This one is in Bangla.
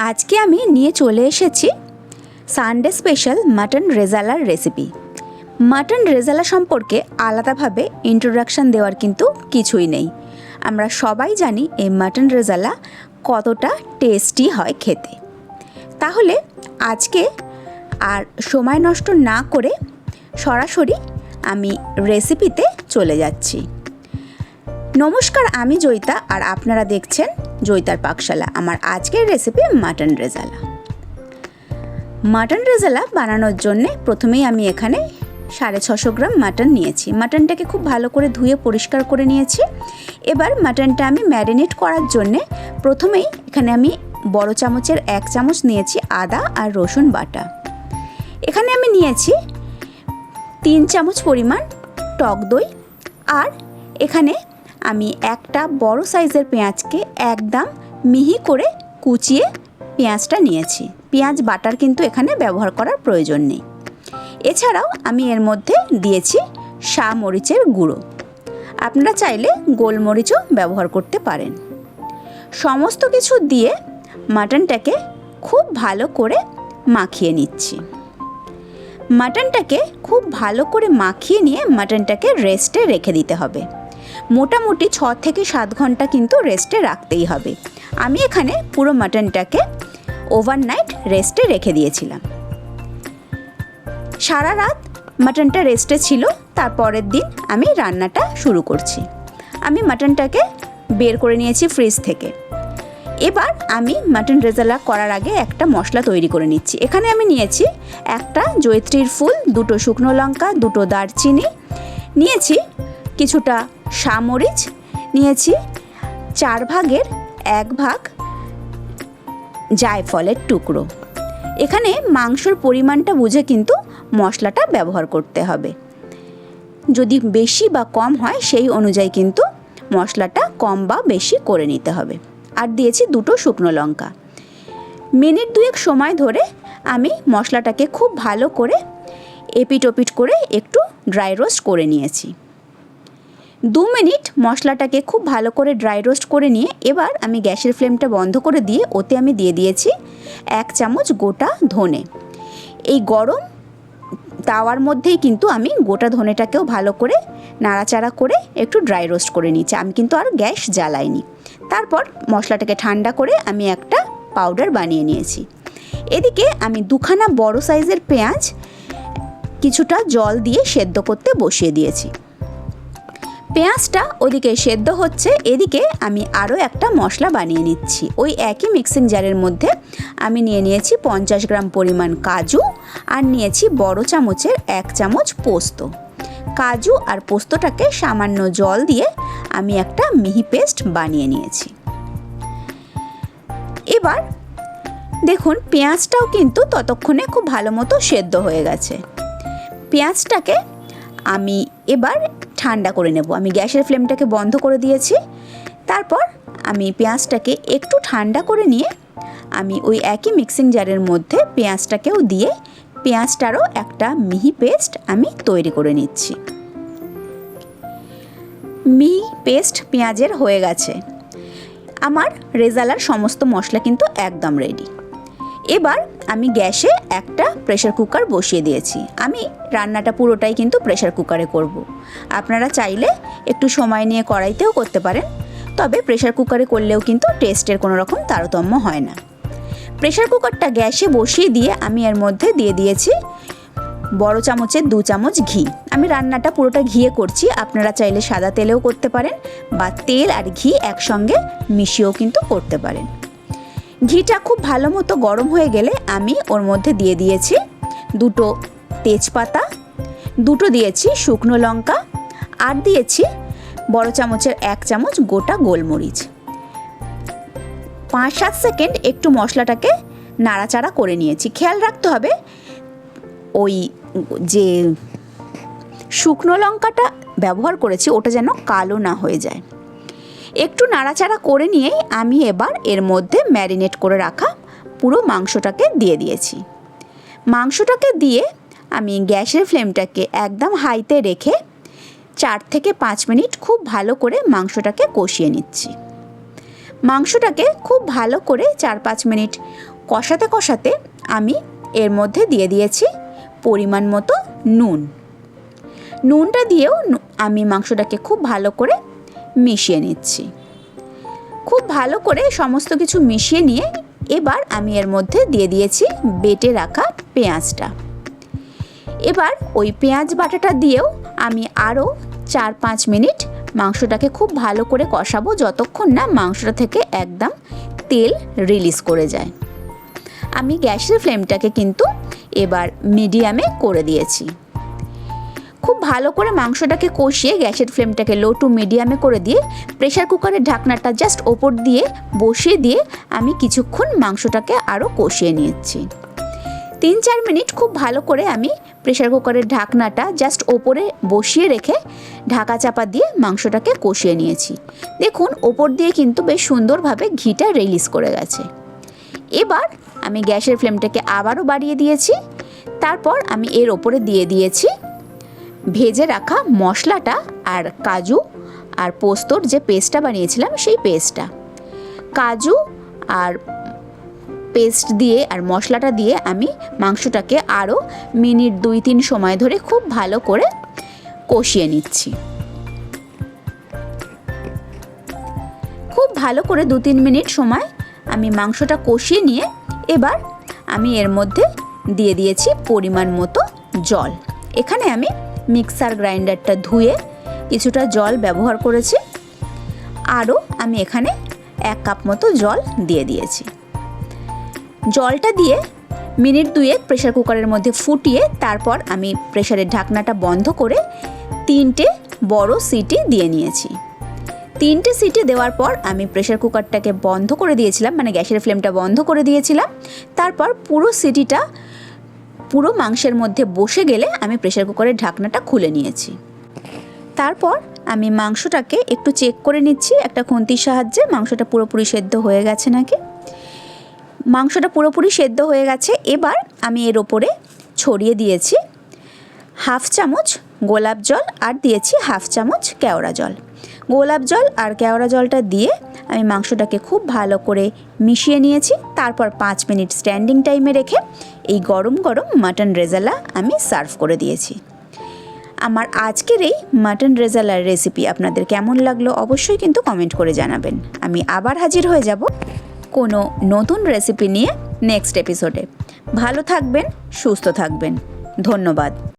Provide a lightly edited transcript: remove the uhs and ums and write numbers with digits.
আজকে আমি নিয়ে চলে এসেছি সানডে স্পেশাল মাটন রেজালার রেসিপি। মাটন রেজালা সম্পর্কে আলাদাভাবে ইন্ট্রোডাকশান দেওয়ার কিন্তু কিছুই নেই। আমরা সবাই জানি এই মাটন রেজালা কতটা টেস্টি হয় খেতে। তাহলে আজকে আর সময় নষ্ট না করে সরাসরি আমি রেসিপিতে চলে যাচ্ছি। নমস্কার, আমি জয়িতা আর আপনারা দেখছেন জয়িতার পাকশালা। আমার আজকের recipe mutton rezala. Mutton rezala বানানোর জন্যে প্রথমেই আমি এখানে 650 গ্রাম মাটন নিয়েছি। মাটনটাকে খুব ভালো করে ধুয়ে পরিষ্কার করে নিয়েছি। এবার মাটনটা আমি ম্যারিনেট করার জন্যে প্রথমেই এখানে আমি বড় চামচের 1 চামচ নিয়েছি আদা আর রসুন বাটা। এখানে আমি নিয়েছি 3 চামচ পরিমাণ টক দই, আর এখানে আমি একটা বড় সাইজের পেঁয়াজকে একদম মিহি করে কুচিয়ে পেঁয়াজটা নিয়েছি। পেঁয়াজ বাটার কিন্তু এখানে ব্যবহার করার প্রয়োজন নেই। এছাড়াও আমি এর মধ্যে দিয়েছি মরিচের গুঁড়ো, আপনারা চাইলে গোলমরিচও ব্যবহার করতে পারেন। সমস্ত কিছু দিয়ে মাটনটাকে খুব ভালো করে মাখিয়ে নিচ্ছি। মাটনটাকে খুব ভালো করে মাখিয়ে নিয়ে মাটনটাকে রেস্টে রেখে দিতে হবে। মোটামুটি 6 থেকে 7 ঘন্টা কিন্তু রেস্টে রাখতেই হবে। আমি এখানে পুরো মাটনটাকে ওভারনাইট রেস্টে রেখে দিয়েছিলাম। সারা রাত মাটনটা রেস্টে ছিল। তারপরের দিন আমি রান্নাটা শুরু করছি। আমি মাটনটাকে বের করে নিয়েছি ফ্রিজ থেকে। এবার আমি মাটন রেজালা করার আগে একটা মশলা তৈরি করে নিচ্ছি। এখানে আমি নিয়েছি একটা জয়িত্রীর ফুল, 2টো শুকনো লঙ্কা, 2টো দারচিনি নিয়েছি, কিছুটা মরিচ নিয়েছি, 4 ভাগের 1 ভাগ জায়ফলের টুকরো। এখানে মাংসর পরিমাণটা বুঝে কিন্তু মশলাটা ব্যবহার করতে হবে। যদি বেশি বা কম হয় সেই অনুযায়ী কিন্তু মশলাটা কম বা বেশি করে নিতে হবে। আর দিয়েছি 2টো শুকনো লঙ্কা। মিনিট 2 সময় ধরে আমি মশলাটাকে খুব ভালো করে এপিট ওপিট করে একটু ড্রাই রোস্ট করে নিয়েছি। 2 মিনিট মশলাটাকে খুব ভালো করে ড্রাই রোস্ট করে নিয়ে এবার আমি গ্যাসের ফ্লেমটা বন্ধ করে দিয়ে ওতে আমি দিয়ে দিয়েছি 1 চামচ গোটা ধনে। এই গরম তাওয়ার মধ্যেই কিন্তু আমি গোটা ধনেটাকেও ভালো করে নাড়াচাড়া করে একটু ড্রাই রোস্ট করে নিয়েছি। আমি কিন্তু আর গ্যাস জ্বালাইনি। তারপর মশলাটাকে ঠান্ডা করে আমি একটা পাউডার বানিয়ে নিয়েছি। এদিকে আমি 2খানা বড় সাইজের পেঁয়াজ কিছুটা জল দিয়ে সেদ্ধ করতে বসিয়ে দিয়েছি। পেঁয়াজটা ওদিকে সেদ্ধ হচ্ছে, এদিকে আমি আরও একটা মশলা বানিয়ে নিচ্ছি। ওই একই মিক্সিং জারের মধ্যে আমি নিয়ে নিয়েছি 50 গ্রাম পরিমাণ কাজু, আর নিয়েছি বড় চামচের 1 চামচ পোস্ত। কাজু আর পোস্তটাকে সামান্য জল দিয়ে আমি একটা মিহি পেস্ট বানিয়ে নিয়েছি। এবার দেখুন পেঁয়াজটাও কিন্তু ততক্ষণে খুব ভালো মতো সেদ্ধ হয়ে গেছে। পেঁয়াজটাকে আমি এবার ঠান্ডা করে নেব। আমি গ্যাসের ফ্লেমটাকে বন্ধ করে দিয়েছি। তারপর আমি পেঁয়াজটাকে একটু ঠান্ডা করে নিয়ে আমি ওই একই মিক্সিং জারের মধ্যে পেঁয়াজটাকেও দিয়ে পেঁয়াজটারও একটা মিহি পেস্ট আমি তৈরি করে নিচ্ছি। মিহি পেস্ট পেঁয়াজের হয়ে গেছে। আমার রেজালার সমস্ত মশলা কিন্তু একদম রেডি। এবার আমি গ্যাসে একটা প্রেসার কুকার বসিয়ে দিয়েছি। আমি রান্নাটা পুরোটাই কিন্তু প্রেসার কুকারে করব। আপনারা চাইলে একটু সময় নিয়ে কড়াইতেও করতে পারেন, তবে প্রেসার কুকারে করলেও কিন্তু টেস্টের কোনো রকম তারতম্য হয় না। প্রেসার কুকারটা গ্যাসে বসিয়ে দিয়ে আমি এর মধ্যে দিয়ে দিয়েছি বড় চামচের 2 চামচ ঘি। আমি রান্নাটা পুরোটা ঘিয়ে করছি। আপনারা চাইলে সাদা তেলেও করতে পারেন বা তেল আর ঘি একসঙ্গে মিশিয়েও কিন্তু করতে পারেন। ঘিটা খুব ভালো মতো গরম হয়ে গেলে আমি ওর মধ্যে দিয়ে দিয়েছি 2টো তেজপাতা, 2টো দিয়েছি শুকনো লঙ্কা, আর দিয়েছি বড় চামচের 1 চামচ গোটা গোলমরিচ। 5-7 সেকেন্ড একটু মশলাটাকে নাড়াচাড়া করে নিয়েছি। খেয়াল রাখতে হবে ওই যে শুকনো লঙ্কাটা ব্যবহার করেছি ওটা যেন কালো না হয়ে যায়। একটু নাড়াচাড়া করে নিয়েই আমি এবার এর মধ্যে ম্যারিনেট করে রাখা পুরো মাংসটাকে দিয়ে দিয়েছি। মাংসটাকে দিয়ে আমি গ্যাসের ফ্লেমটাকে একদম হাইতে রেখে 4 থেকে 5 মিনিট খুব ভালো করে মাংসটাকে কষিয়ে নিচ্ছি। মাংসটাকে খুব ভালো করে 4-5 মিনিট কষাতে কষাতে আমি এর মধ্যে দিয়ে দিয়েছি পরিমাণ মতো নুন। নুনটা দিয়েও আমি মাংসটাকে খুব ভালো করে মিশিয়ে নিচ্ছি। খুব ভালো করে সমস্ত কিছু মিশিয়ে নিয়ে এবার আমি এর মধ্যে দিয়ে দিয়েছি বেটে রাখা পেঁয়াজটা। এবার ওই পেঁয়াজ বাটাটা দিয়েও আমি আরও 4-5 মিনিট মাংসটাকে খুব ভালো করে কষাবো, যতক্ষণ না মাংসটা থেকে একদম তেল রিলিজ করে যায়। আমি গ্যাসের ফ্লেমটাকে কিন্তু এবার মিডিয়ামে করে দিয়েছি। খুব ভালো করে মাংসটাকে কষিয়ে গ্যাসের ফ্লেমটাকে লো টু মিডিয়ামে করে দিয়ে প্রেশার কুকারের ঢাকনাটা জাস্ট ওপর দিয়ে বসিয়ে দিয়ে আমি কিছুক্ষণ মাংসটাকে আরও কষিয়ে নিয়েছি। 3-4 মিনিট খুব ভালো করে আমি প্রেশার কুকারের ঢাকনাটা জাস্ট ওপরে বসিয়ে রেখে ঢাকা চাপা দিয়ে মাংসটাকে কষিয়ে নিয়েছি। দেখুন ওপর দিয়ে কিন্তু বেশ সুন্দরভাবে ঘিটা রিলিজ করে গেছে। এবার আমি গ্যাসের ফ্লেমটাকে আবারও বাড়িয়ে দিয়েছি। তারপর আমি এর ওপরে দিয়ে দিয়েছি ভেজে রাখা মশলাটা আর কাজু আর পোস্তর যে পেস্টটা বানিয়েছিলাম সেই পেস্টটা। কাজু আর পেস্ট দিয়ে আর মশলাটা দিয়ে আমি মাংসটাকে আরও মিনিট 2-3 সময় ধরে খুব ভালো করে কষিয়ে নিচ্ছি। খুব ভালো করে 2-3 মিনিট সময় আমি মাংসটা কষিয়ে নিয়ে এবার আমি এর মধ্যে দিয়ে দিয়েছি পরিমাণ মতো জল। এখানে আমি মিক্সার গ্রাইন্ডারটা ধুয়ে কিছুটা জল ব্যবহার করেছি। আরও আমি এখানে 1 কাপ মতো জল দিয়ে দিয়েছি। জলটা দিয়ে মিনিট 2 প্রেশার কুকারের মধ্যে ফুটিয়ে তারপর আমি প্রেশারের ঢাকনাটা বন্ধ করে 3টে বড় সিটি দিয়ে নিয়েছি। 3টে সিটি দেওয়ার পর আমি প্রেশার কুকারটাকে বন্ধ করে দিয়েছিলাম, মানে গ্যাসের ফ্লেমটা বন্ধ করে দিয়েছিলাম। তারপর পুরো সিটিটা পুরো মাংসের মধ্যে বসে গেলে আমি প্রেশার কুকারের ঢাকনাটা খুলে নিয়েছি। তারপর আমি মাংসটাকে একটু চেক করে নিচ্ছি একটা খুন্তির সাহায্যে মাংসটা পুরোপুরি সেদ্ধ হয়ে গেছে নাকি। মাংসটা পুরোপুরি সেদ্ধ হয়ে গেছে। এবার আমি এর ওপরে ছড়িয়ে দিয়েছি 1/2 চামচ গোলাপ জল আর দিয়েছি 1/2 চামচ কেওড়া জল। গোলাপ জল আর কেওড়া জলটা দিয়ে আমি মাংসটাকে খুব ভালো করে মিশিয়ে নিয়েছি। তারপর 5 মিনিট স্ট্যান্ডিং টাইমে রেখে এই গরম গরম মাটন রেজালা আমি সার্ভ করে দিয়েছি। আমার আজকের এই মাটন রেজালার রেসিপি আপনাদের কেমন লাগলো অবশ্যই কিন্তু কমেন্ট করে জানাবেন। আমি আবার হাজির হয়ে যাব কোনো নতুন রেসিপি নিয়ে নেক্সট এপিসোডে। ভালো থাকবেন, সুস্থ থাকবেন। ধন্যবাদ।